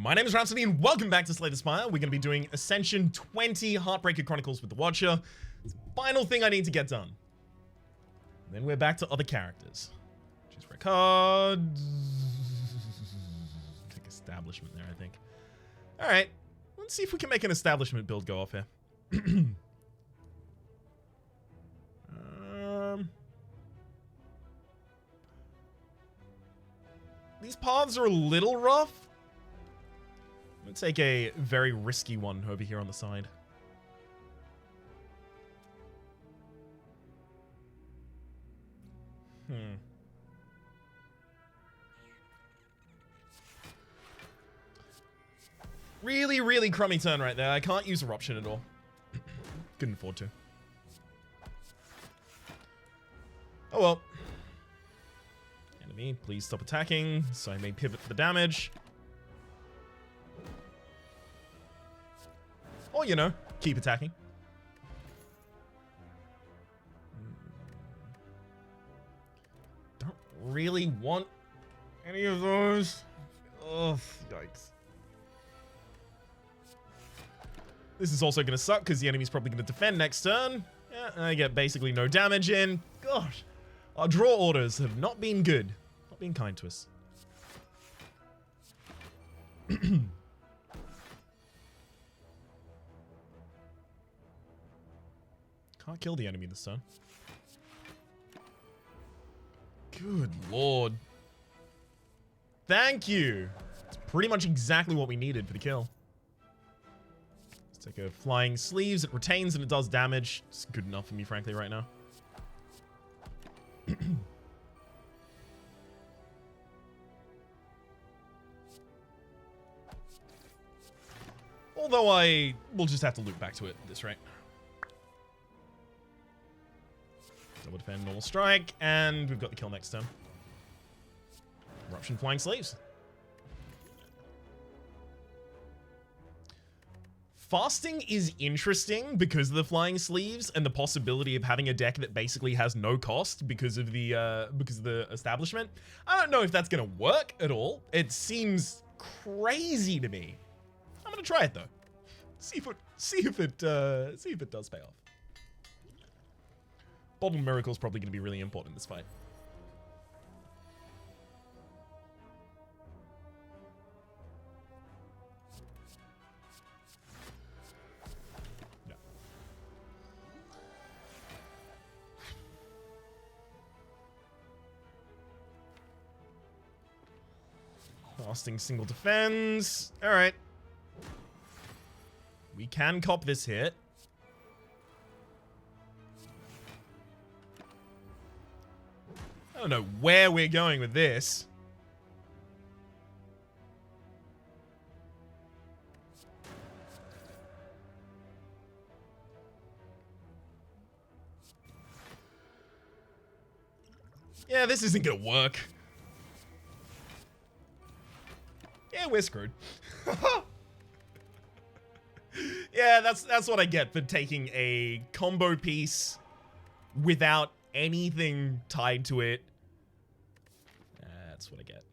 My name is Rhapsody and welcome back to Slay the Spire. We're going to be doing Ascension 20 Heartbreaker Chronicles with the Watcher. It's the final thing I need to get done. And then we're back to other characters. Choose record. Take establishment there, I think. Alright, let's see if we can make an establishment build go off here. These paths are a little rough. I'm gonna take a very risky one over here on the side. Really crummy turn right there. I can't use Eruption at all. Couldn't afford to. Oh well. Enemy, please stop attacking so I may pivot for the damage. Or, you know, keep attacking. Don't really want any of those. Oh, yikes. This is also going to suck because the enemy's probably going to defend next turn. Yeah, I get basically no damage in. Gosh, our draw orders have not been good. Not been kind to us. Can't kill the enemy this turn. Good lord. Thank you. It's pretty much exactly what we needed for the kill. Let's take a flying sleeves. It retains and it does damage. It's good enough for me, frankly, right now. Although I will just have to loop back to it at this rate. Double defend, normal strike, and we've got the kill next turn. Eruption flying sleeves. Fasting is interesting because of the flying sleeves and the possibility of having a deck that basically has no cost because of the establishment. I don't know if that's gonna work at all. It seems crazy to me. I'm gonna try it though. See if it does pay off. Bottle Miracle is probably going to be really important in this fight. No. Fasting single defends. All right. We can cop this hit. I don't know where we're going with this. Yeah, this isn't gonna work. Yeah, we're screwed. Yeah, that's what I get for taking a combo piece without anything tied to it. That's what I get.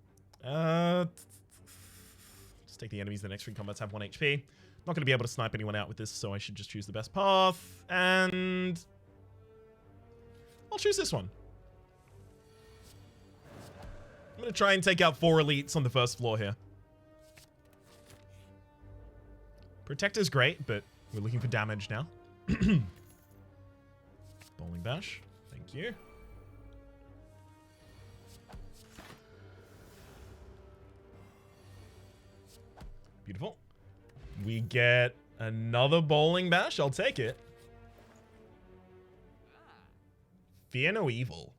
Just take the enemies. The next 3 combats have 1 HP. Not going to be able to snipe anyone out with this, so I should just choose the best path. And I'll choose this one. I'm going to try and take out 4 elites on the first floor here. Protector's great, but we're looking for damage now. Bowling Bash. Thank you. Beautiful. We get another Bowling Bash. I'll take it. Fear no evil.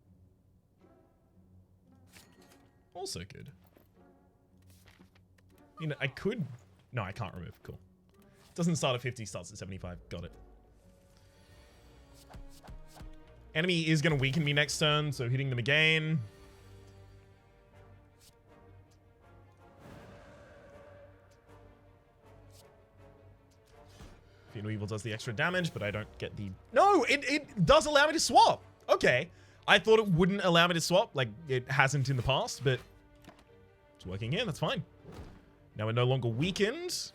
Also good. You know, I could... No, I can't remove. Cool. Doesn't start at 50, starts at 75. Got it. Enemy is going to weaken me next turn, so hitting them again. Fear no evil does the extra damage, but I don't get the... No, it does allow me to swap. Okay. I thought it wouldn't allow me to swap, like it hasn't in the past, but it's working here. That's fine. Now we're no longer weakened.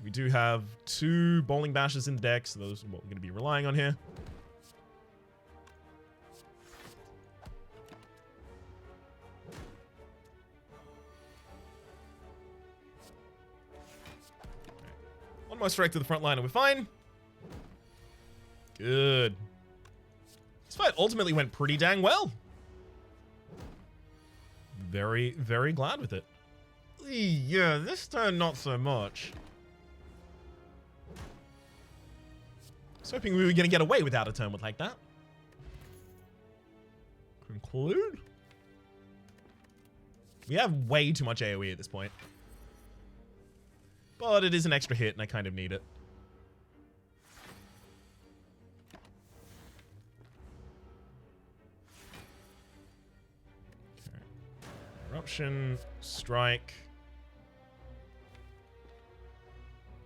We do have 2 bowling bashes in the deck, so those are what we're going to be relying on here. One more strike to the front line and we're fine. Good. This fight ultimately went pretty dang well. Very, very glad with it. Yeah, this turn not so much. I was hoping we were going to get away without a turn like that. Conclude? We have way too much AoE at this point. But it is an extra hit and I kind of need it. Okay. Eruption, strike.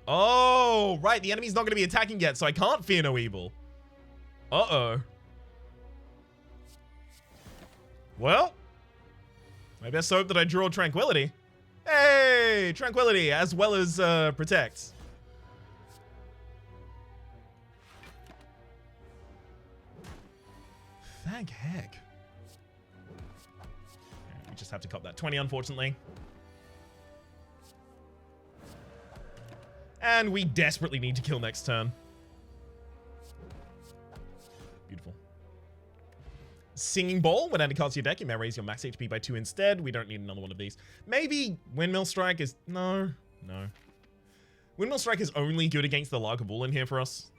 Oh, right. The enemy's not going to be attacking yet, so I can't fear no evil. Uh-oh. Well, I best hope that I draw Tranquility. Hey, Tranquility, as well as Protect. Thank heck. Yeah, we just have to cop that 20, unfortunately. And we desperately need to kill next turn. Beautiful. Singing Bowl. When adding cards to your deck, you may raise your max HP by 2 instead. We don't need another one of these. Maybe Windmill Strike is... No. No. Windmill Strike is only good against the Lagavulin here for us.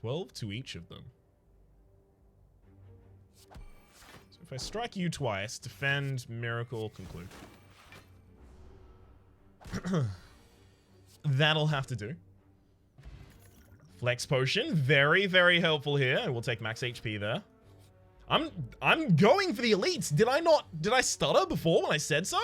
$12 to each of them. So if I strike you twice, defend, miracle, conclude. That'll have to do. Flex Potion, very, very helpful here. I will take max HP there. I'm going for the elites. Did I stutter before when I said so?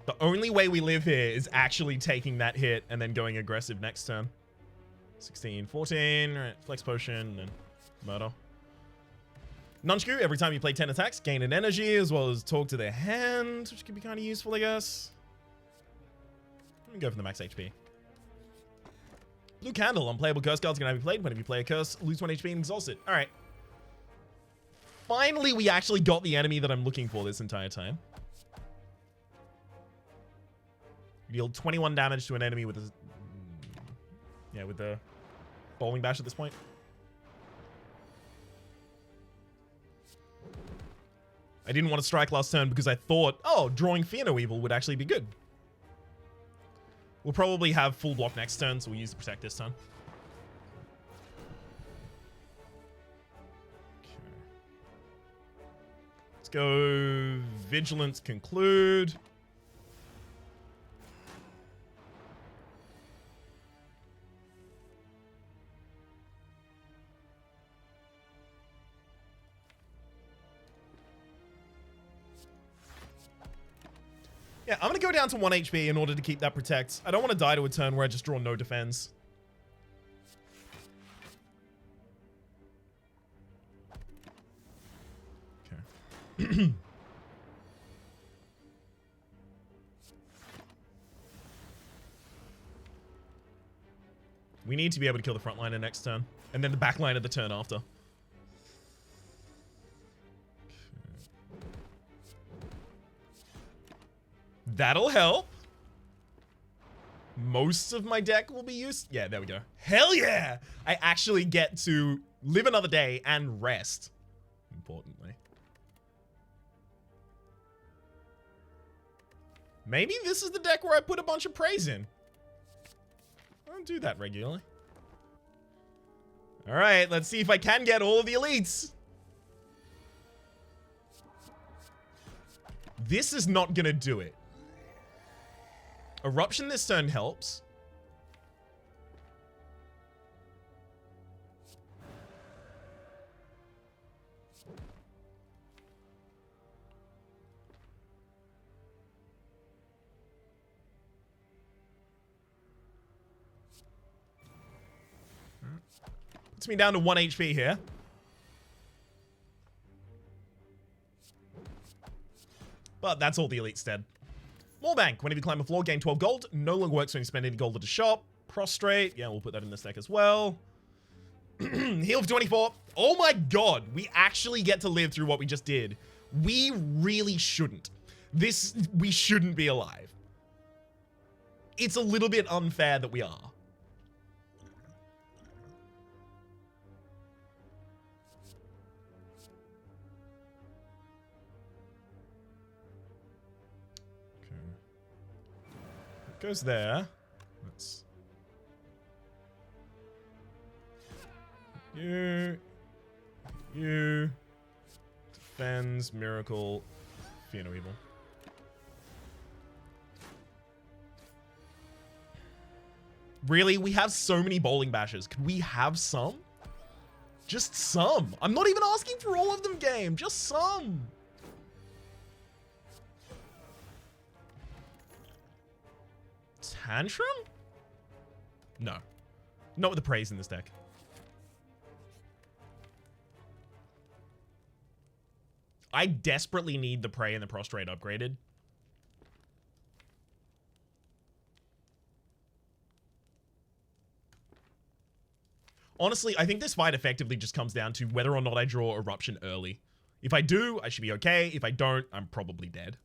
The only way we live here is actually taking that hit and then going aggressive next turn. 16, 14, right, Flex Potion, and Murder. Nunchku, every time you play 10 attacks, gain an energy as well as talk to their hand, which could be kind of useful, I guess. Let me go for the max HP. Blue Candle, unplayable curse cards can be played. Whenever you play a curse, lose 1 HP and exhaust it. Alright. Finally, we actually got the enemy that I'm looking for this entire time. Deal 21 damage to an enemy with a... Yeah, with the bowling bash at this point. I didn't want to strike last turn because I thought, oh, drawing Fear No Evil would actually be good. We'll probably have full block next turn, so we'll use the Protect this turn. Okay. Let's go Vigilance, conclude. Yeah, I'm going to go down to 1 HP in order to keep that Protect. I don't want to die to a turn where I just draw no defense. Okay. We need to be able to kill the front liner next turn. And then the back line of the turn after. That'll help. Most of my deck will be used. Yeah, there we go. Hell yeah! I actually get to live another day and rest. Importantly. Maybe this is the deck where I put a bunch of praise in. I don't do that regularly. Alright, let's see if I can get all of the elites. This is not gonna do it. Eruption this turn helps. Puts me down to 1 HP here. But that's all the elite's dead. More bank. Whenever you climb a floor, gain 12 gold. No longer works when you spend any gold at a shop. Prostrate. Yeah, we'll put that in this deck as well. Heal for 24. Oh my god. We actually get to live through what we just did. We really shouldn't. We shouldn't be alive. It's a little bit unfair that we are. Okay. It goes there. Let's... You. Defends, miracle, fear no evil. Really? We have so many bowling bashes. Could we have some? Just some. I'm not even asking for all of them, game. Just some. Tantrum? No. Not with the praise in this deck. I desperately need the Prey and the Prostrate upgraded. Honestly, I think this fight effectively just comes down to whether or not I draw Eruption early. If I do, I should be okay. If I don't, I'm probably dead.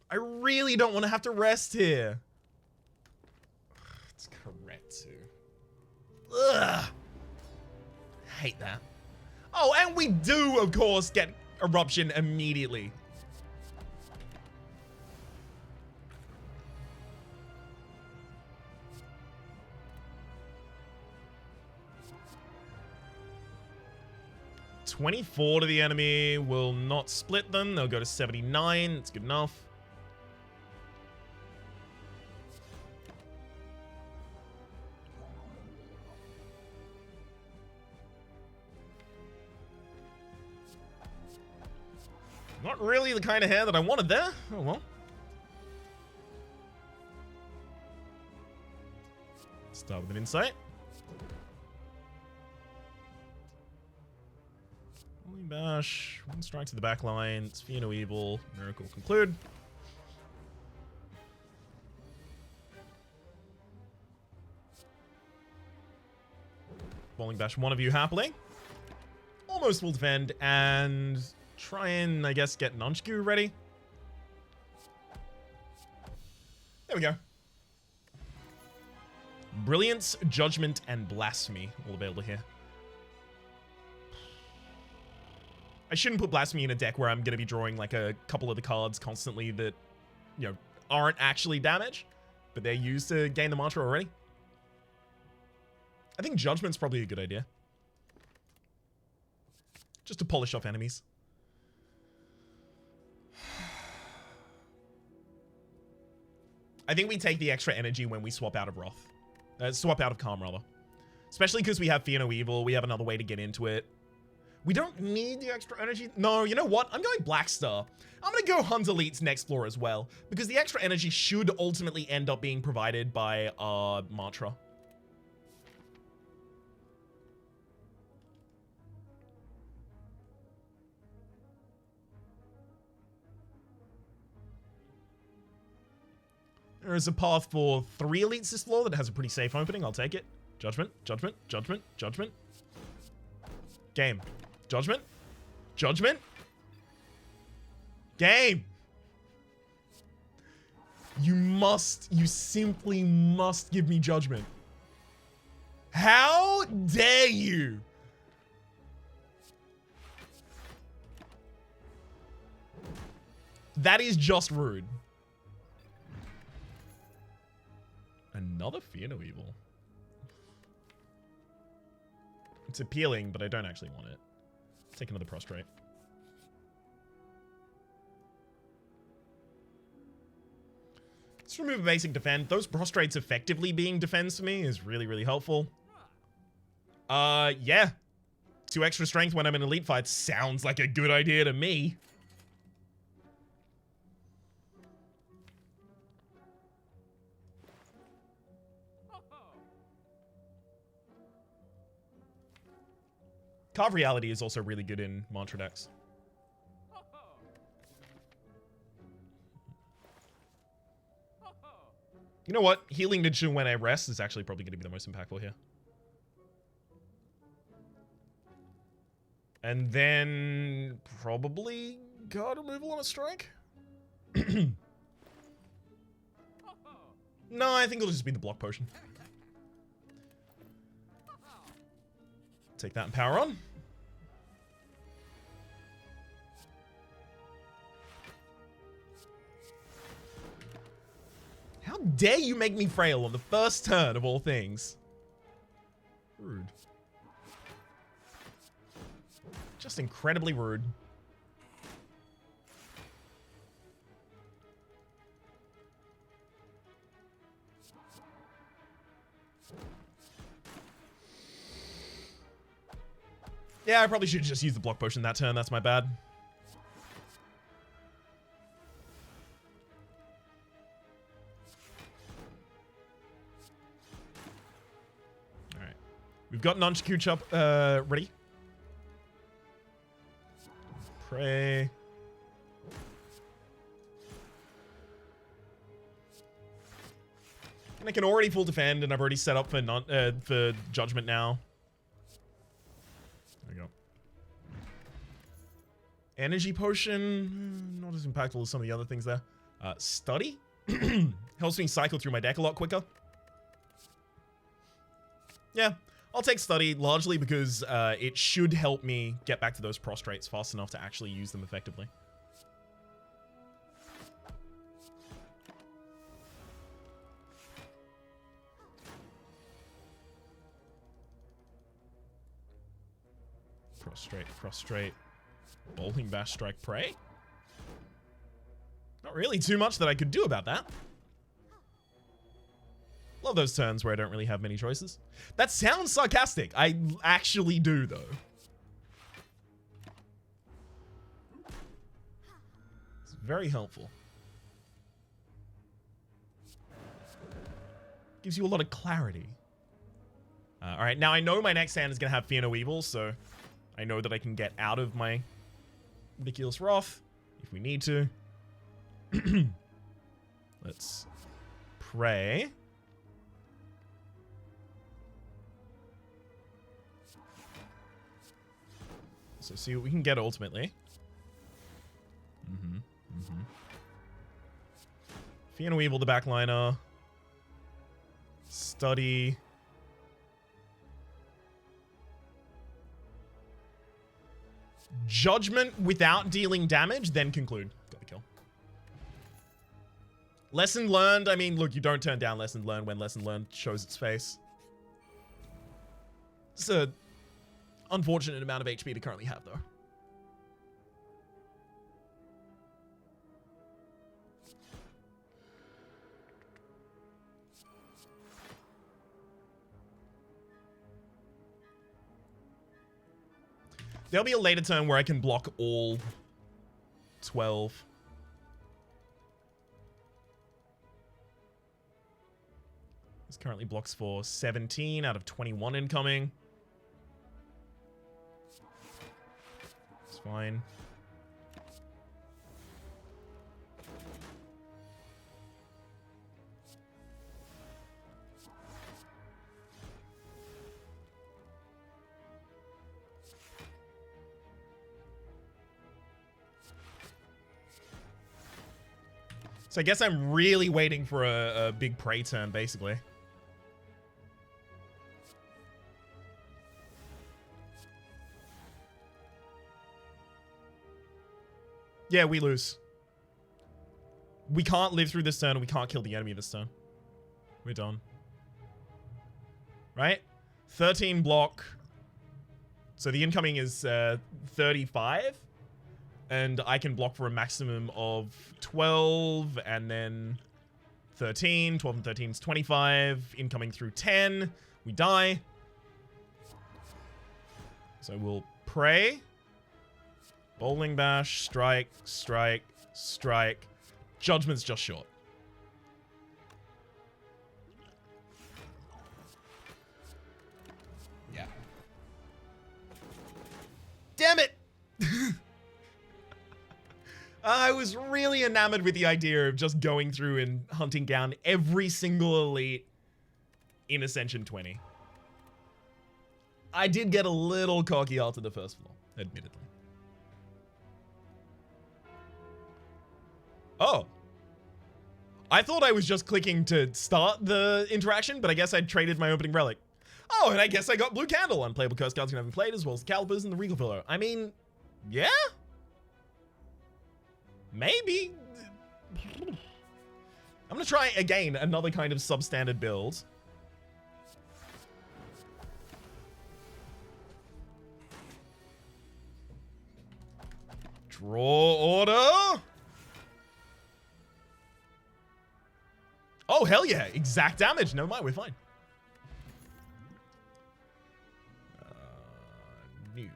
I really don't want to have to rest here. It's correct too. Ugh. Hate that. Oh, and we do, of course, get Eruption immediately. $24 to the enemy will not split them. They'll go to 79. It's good enough. Not really the kind of hair that I wanted there. Oh well. Start with an insight. Holy bash. One strike to the back line. Fear no evil. Miracle conclude. Bowling bash one of you happily. Almost will defend and try and, I guess, get Nunchku ready. There we go. Brilliance, Judgment, and Blasphemy all available here. I shouldn't put Blasphemy in a deck where I'm going to be drawing like a couple of the cards constantly that, you know, aren't actually damage, but they're used to gain the mantra already. I think Judgment's probably a good idea. Just to polish off enemies. I think we take the extra energy when we swap out of Wrath. Swap out of Calm, rather. Especially because we have Fear no Evil. We have another way to get into it. We don't need the extra energy. No, you know what? I'm going Black Star. I'm going to go Hunt Elites next floor as well. Because the extra energy should ultimately end up being provided by Mantra. There is a path for 3 elites this floor that has a pretty safe opening. I'll take it. Judgment, Judgment, Judgment, Judgment. Game. Judgment. Judgment. Game. You simply must give me Judgment. How dare you? That is just rude. Another Fear no Evil. It's appealing, but I don't actually want it. Take another Prostrate. Let's remove a basic defend. Those Prostrates effectively being defense for me is really, really helpful. Yeah. 2 extra strength when I'm in elite fights sounds like a good idea to me. Carve Reality is also really good in mantra decks. You know what? Healing Ninja when I rest is actually probably going to be the most impactful here. And then probably guard removal on a strike? No, I think it'll just be the block potion. Take that and power on. How dare you make me frail on the first turn of all things? Rude. Just incredibly rude. Yeah, I probably should just use the block potion that turn. That's my bad. All right. We've got Nunchaku Chop ready. Pray. And I can already full defend, and I've already set up for Judgment now. There we go. Energy Potion, not as impactful as some of the other things there. Study helps me cycle through my deck a lot quicker. Yeah, I'll take Study largely because it should help me get back to those prostrates fast enough to actually use them effectively. Prostrate, prostrate. Bowling Bash, strike, pray. Not really too much that I could do about that. Love those turns where I don't really have many choices. That sounds sarcastic. I actually do, though. It's very helpful. Gives you a lot of clarity. All right, now I know my next hand is going to have Fear No Evil, so I know that I can get out of my Ridiculous Wrath if we need to. Let's pray. So see what we can get ultimately. Fear No Evil, the backliner. Study. Judgment without dealing damage, then conclude. Got the kill. Lesson learned. I mean, look, you don't turn down lesson learned when lesson learned shows its face. It's an unfortunate amount of HP to currently have, though. There'll be a later turn where I can block all 12. This currently blocks for 17 out of 21 incoming. It's fine. So I guess I'm really waiting for a big prey turn, basically. Yeah, we lose. We can't live through this turn, and we can't kill the enemy this turn. We're done. Right? 13 block. So the incoming is 35. And I can block for a maximum of 12, and then 13. 12 and 13 is 25. Incoming through 10. We die. So we'll pray. Bowling Bash, strike, strike, strike. Judgment's just short. Yeah. I was really enamored with the idea of just going through and hunting down every single elite in Ascension 20. I did get a little cocky after the first floor, admittedly. Oh. I thought I was just clicking to start the interaction, but I guess I'd traded my opening relic. Oh, and I guess I got Blue Candle. Unplayable curse cards you haven't played, as well as the Calipers and the Regal Pillow. I mean, yeah? Maybe. I'm gonna try, again, another kind of substandard build. Draw order. Oh, hell yeah. Exact damage. No mind, we're fine. New.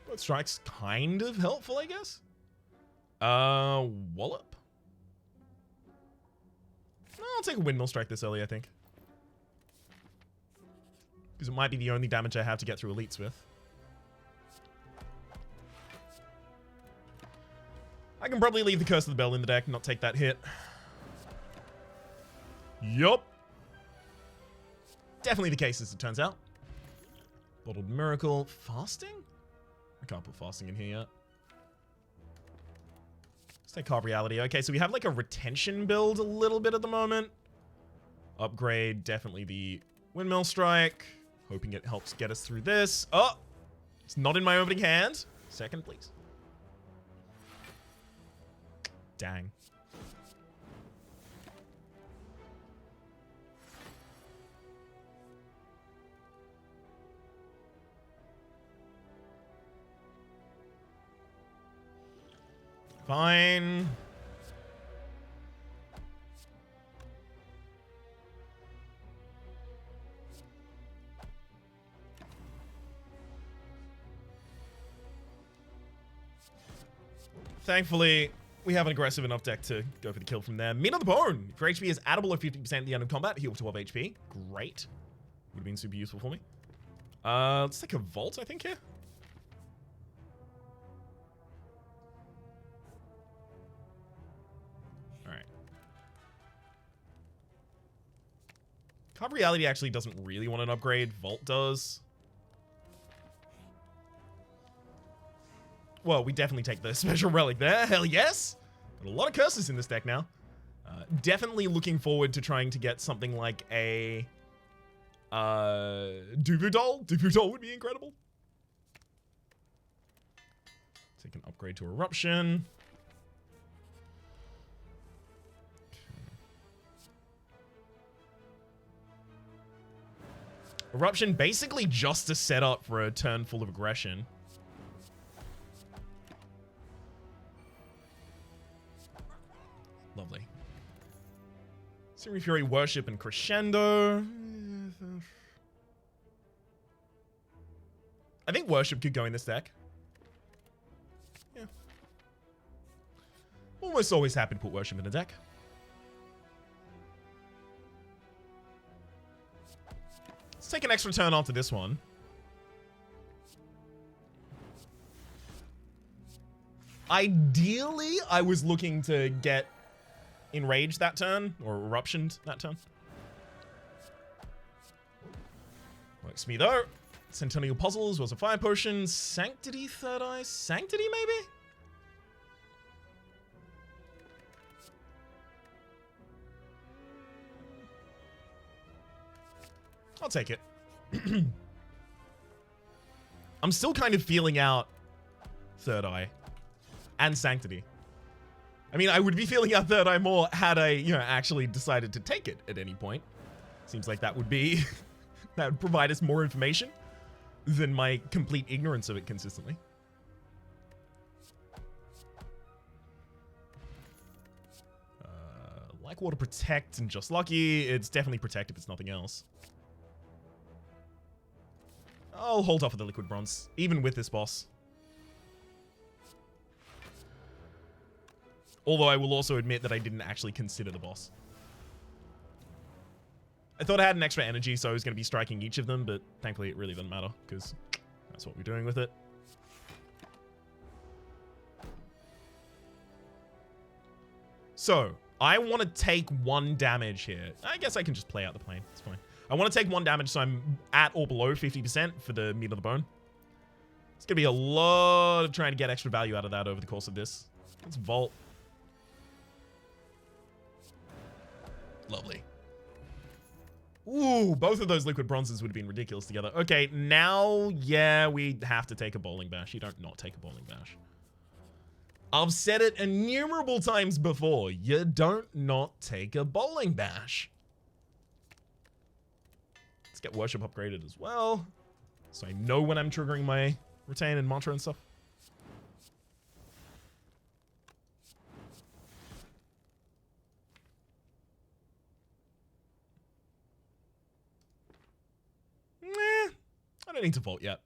But strike's kind of helpful, I guess. Wallop. I'll take a windmill strike this early, I think. Because it might be the only damage I have to get through elites with. I can probably leave the Curse of the Bell in the deck and not take that hit. Yup. Definitely the case as it turns out. Bottled Miracle. Fasting? I can't put Fasting in here yet. Let's take Carve Reality. Okay, so we have like a retention build a little bit at the moment. Upgrade, definitely the Windmill Strike. Hoping it helps get us through this. Oh! It's not in my opening hand. Second, please. Dang. Fine. Thankfully, we have an aggressive enough deck to go for the kill from there. Meat on the Bone. For HP is addable at 50% at the end of combat. Heal 12 HP. Great. Would have been super useful for me. Let's take a Vault, I think, here. Alright. Carve Reality actually doesn't really want an upgrade. Vault does. Well, we definitely take the special relic there. Hell yes. Got a lot of curses in this deck now. Definitely looking forward to trying to get something like a Duvu Doll. Duvu Doll would be incredible. Take an upgrade to Eruption. Eruption basically just a setup for a turn full of aggression. Lovely. Siri Fury Worship and Crescendo. I think Worship could go in this deck. Yeah. Almost always happy to put Worship in a deck. Let's take an extra turn onto this one. Ideally, I was looking to get Enraged that turn, or Eruptioned that turn. Works me though. Centennial Puzzles was a Fire Potion. Sanctity, Third Eye. Sanctity, maybe? I'll take it. I'm still kind of feeling out Third Eye and Sanctity. I mean, I would be feeling out Third Eye more had I, actually decided to take it at any point. Seems like that would be, that would provide us more information than my complete ignorance of it consistently. Like Water Protect and Just Lucky. It's definitely Protect if it's nothing else. I'll hold off of the Liquid Bronze, even with this boss. Although I will also admit that I didn't actually consider the boss. I thought I had an extra energy, so I was going to be striking each of them, but thankfully it really doesn't matter, because that's what we're doing with it. So, I want to take 1 damage here. I guess I can just play out the plane. It's fine. I want to take 1 damage, so I'm at or below 50% for the meat of the bone. It's going to be a lot of trying to get extra value out of that over the course of this. Let's vault. Lovely. Ooh, both of those liquid bronzes would have been ridiculous together. Okay, now, yeah, we have to take a bowling bash. You don't not take a bowling bash. I've said it innumerable times before. You don't not take a bowling bash. Let's get worship upgraded as well, so I know when I'm triggering my retain and mantra and stuff. I don't need to vault yet.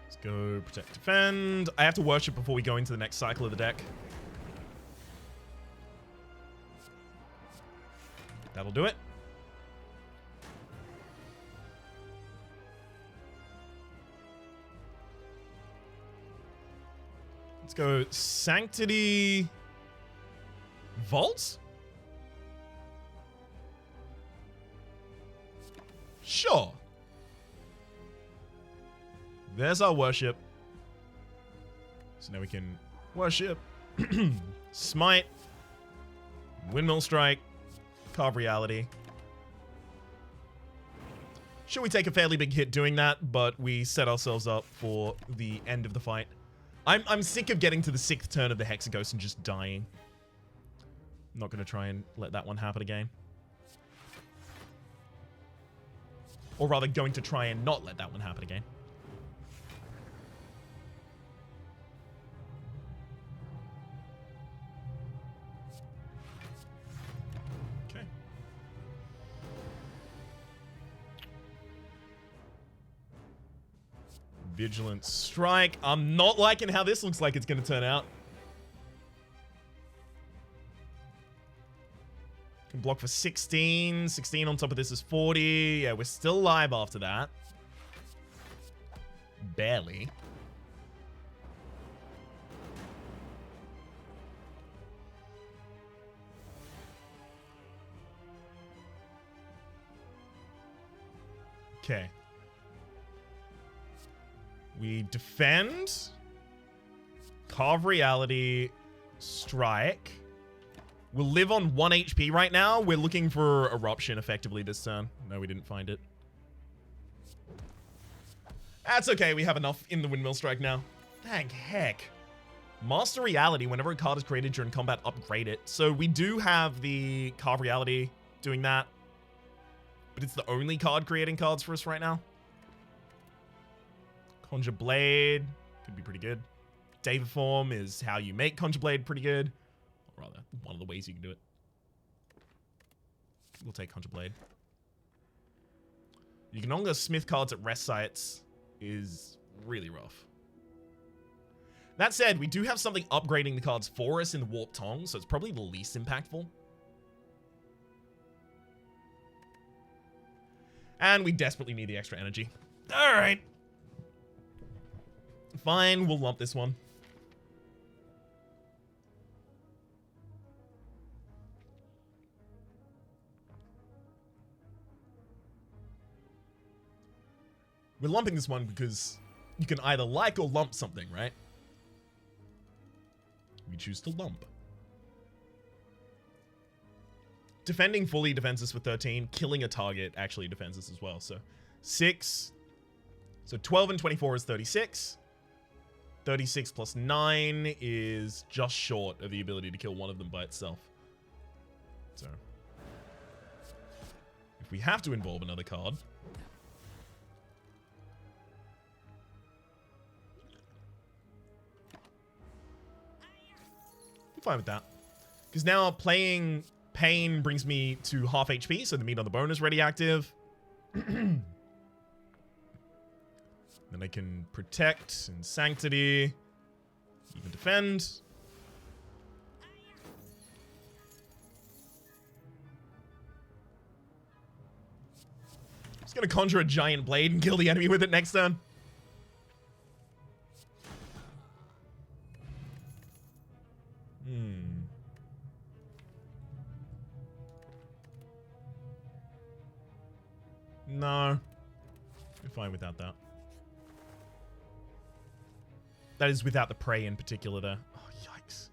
Let's go protect, defend. I have to worship before we go into the next cycle of the deck. That'll do it. Let's go Sanctity Vault? Sure. There's our worship. So now we can worship, smite, windmill strike, carve reality. Sure, we take a fairly big hit doing that, but we set ourselves up for the end of the fight. I'm sick of getting to the 6th turn of the Hexaghost and just dying. I'm not going to try and let that one happen again. Or rather, going to try and not let that one happen again. Okay. Vigilant Strike. I'm not liking how this looks like it's going to turn out. Can block for 16. 16 on top of this is 40. Yeah, we're still alive after that. Barely. Okay. We defend, carve reality, strike. We'll live on 1 HP right now. We're looking for eruption effectively this turn. No, we didn't find it. That's okay. We have enough in the windmill strike now. Thank heck. Master reality. Whenever a card is created during combat, upgrade it. So we do have the carve reality doing that, but it's the only card creating cards for us right now. Conjure Blade could be pretty good. David Form is how you make Conjure Blade pretty good. Or rather, one of the ways you can do it. We'll take Conjure Blade. You can only smith cards at rest sites is really rough. That said, we do have something upgrading the cards for us in the Warp Tongue, so it's probably the least impactful. And we desperately need the extra energy. All right. Fine, we'll lump this one. We're lumping this one because you can either like or lump something, right? We choose to lump. Defending fully defends us for 13. Killing a target actually defends us as well. So 6. So 12 and 24 is 36. 36 plus 9 is just short of the ability to kill one of them by itself. So if we have to involve another card, I'm fine with that. Because now playing Pain brings me to half HP, so the meat on the bone is ready active. Then I can protect and sanctity, even defend. gonna conjure a giant blade and kill the enemy with it next turn. No. We're fine without that. That is without the prey in particular there. Oh, yikes.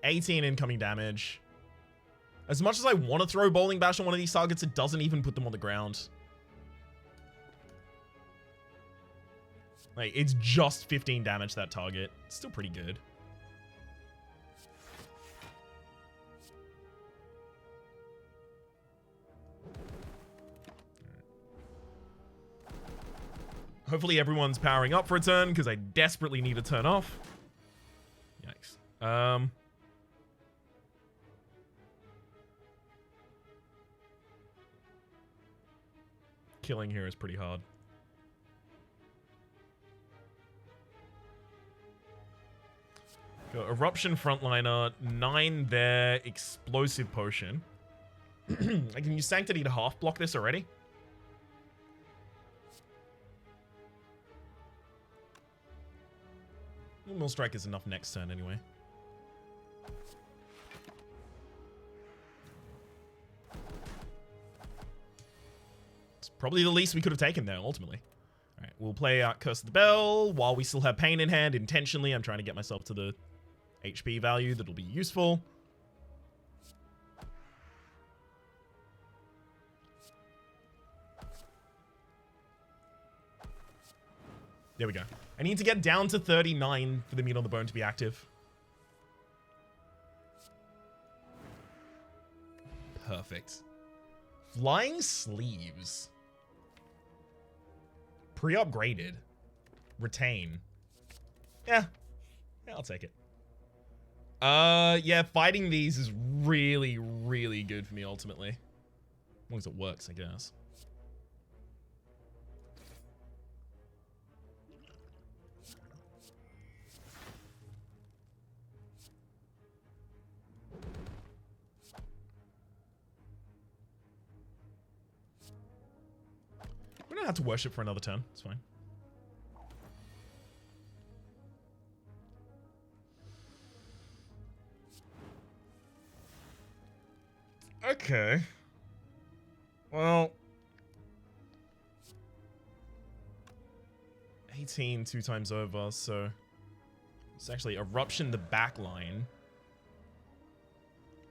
18 incoming damage. As much as I want to throw Bowling Bash on one of these targets, it doesn't even put them on the ground. Like, it's just 15 damage to that target. It's still pretty good. Hopefully everyone's powering up for a turn, because I desperately need a turn off. Yikes. Killing here is pretty hard. Go Eruption Frontliner, 9 there, Explosive Potion. I can use Sanctity to half block this already. Mill Strike is enough next turn anyway. It's probably the least we could have taken there, ultimately. Alright, we'll play out Curse of the Bell while we still have Pain in hand. Intentionally, I'm trying to get myself to the HP value that'll be useful. There we go. I need to get down to 39 for the Meat on the Bone to be active. Perfect. Flying Sleeves. Pre-upgraded. Retain. Yeah. Yeah, I'll take it. Yeah, fighting these is really, really good for me ultimately. As long as it works, I guess. We don't have to worship for another turn. It's fine. Okay. Well. 18 2 times over, so it's actually Eruption the backline.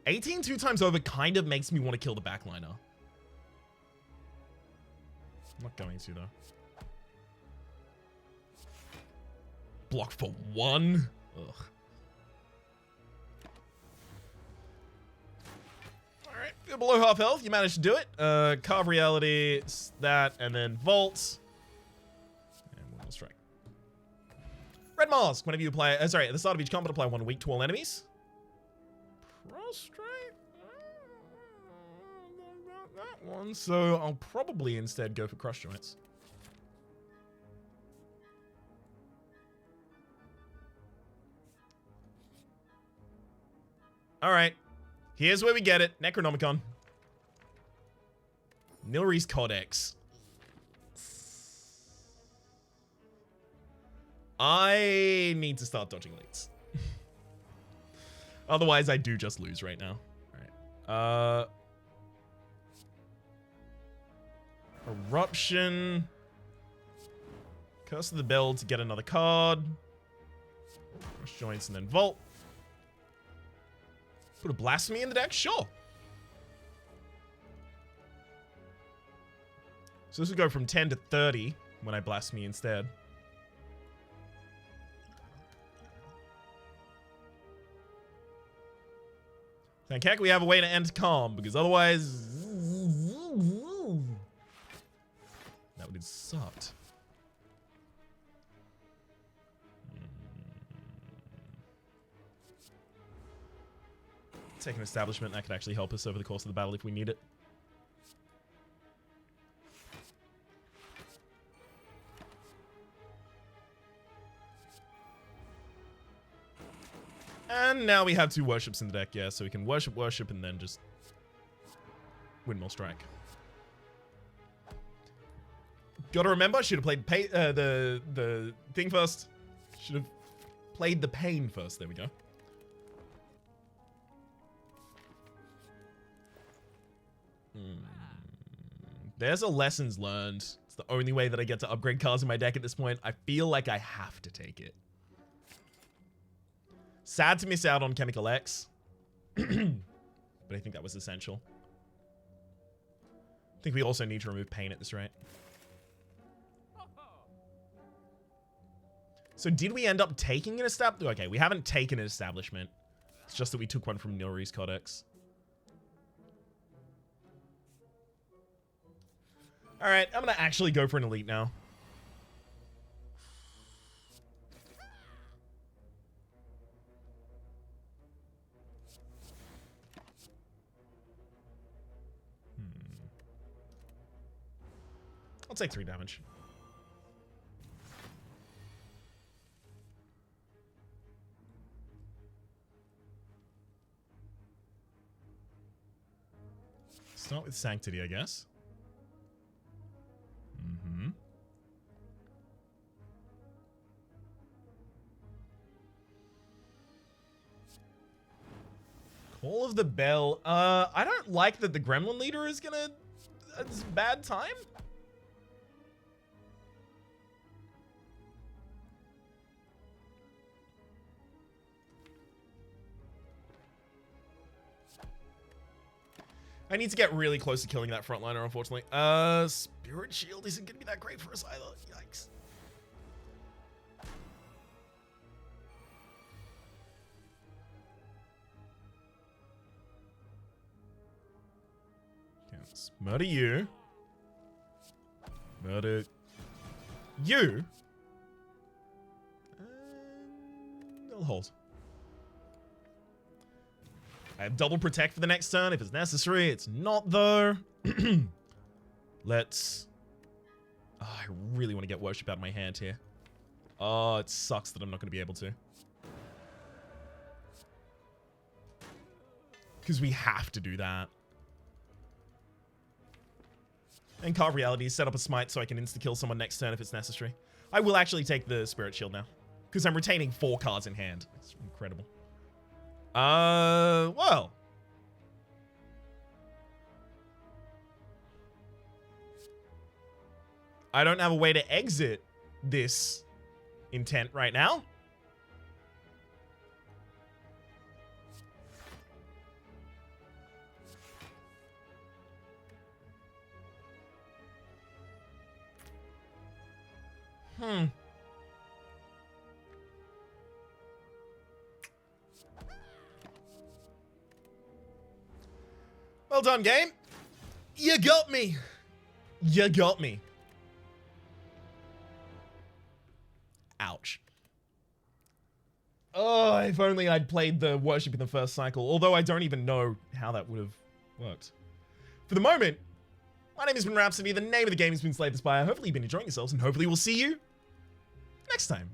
18 2 times over kind of makes me want to kill the backliner. I'm not going to, though. Block for 1? Ugh. Alright, you're below half health. You managed to do it. Carve Reality, that, and then Vault. And one more strike. Red Mask. Whenever you apply... sorry, at the start of each combat, apply 1 weak to all enemies. Prostrate? That one, so I'll probably instead go for Crush Joints. Alright. Here's where we get it. Necronomicon. Nilri's Codex. I need to start dodging leads. Otherwise, I do just lose right now. Alright. Eruption. Curse of the Bell to get another card. Crush Joints and then Vault. Put a Blasphemy in the deck? Sure. So this would go from 10 to 30 when I Blasphemy instead. Thank heck we have a way to end calm, because otherwise... that would have sucked. Take an establishment that could actually help us over the course of the battle if we need it. And now we have 2 worships in the deck, yeah, so we can worship, and then just Windmill Strike. Gotta remember, should have played the thing first. Should have played the pain first. There we go. There's a lessons learned. It's the only way that I get to upgrade cards in my deck at this point. I feel like I have to take it. Sad to miss out on Chemical X. But I think that was essential. I think we also need to remove pain at this rate. So did we end up taking an establishment? Okay, we haven't taken an establishment. It's just that we took one from Nilri's Codex. Alright, I'm gonna actually go for an elite now. I'll take 3 damage. Start with Sanctity, I guess. Call of the Bell. I don't like that the Gremlin leader is gonna... It's bad time. I need to get really close to killing that frontliner, unfortunately. Spirit Shield isn't gonna be that great for us either. Yikes. Let's murder you. Murder you. I'll hold. I have double protect for the next turn if it's necessary. It's not though. Let's... Oh, I really want to get Worship out of my hand here. Oh, it sucks that I'm not going to be able to. Because we have to do that. And carve Reality, set up a smite so I can insta-kill someone next turn if it's necessary. I will actually take the Spirit Shield now. Because I'm retaining 4 cards in hand. It's incredible. Well. I don't have a way to exit this intent right now. Well done, game. You got me. You got me. Ouch. Oh, if only I'd played the Worship in the first cycle, although I don't even know how that would have worked. For the moment, my name has been Rhapsody, the name of the game has been Slay the Spire. Hopefully you've been enjoying yourselves, and hopefully we'll see you next time.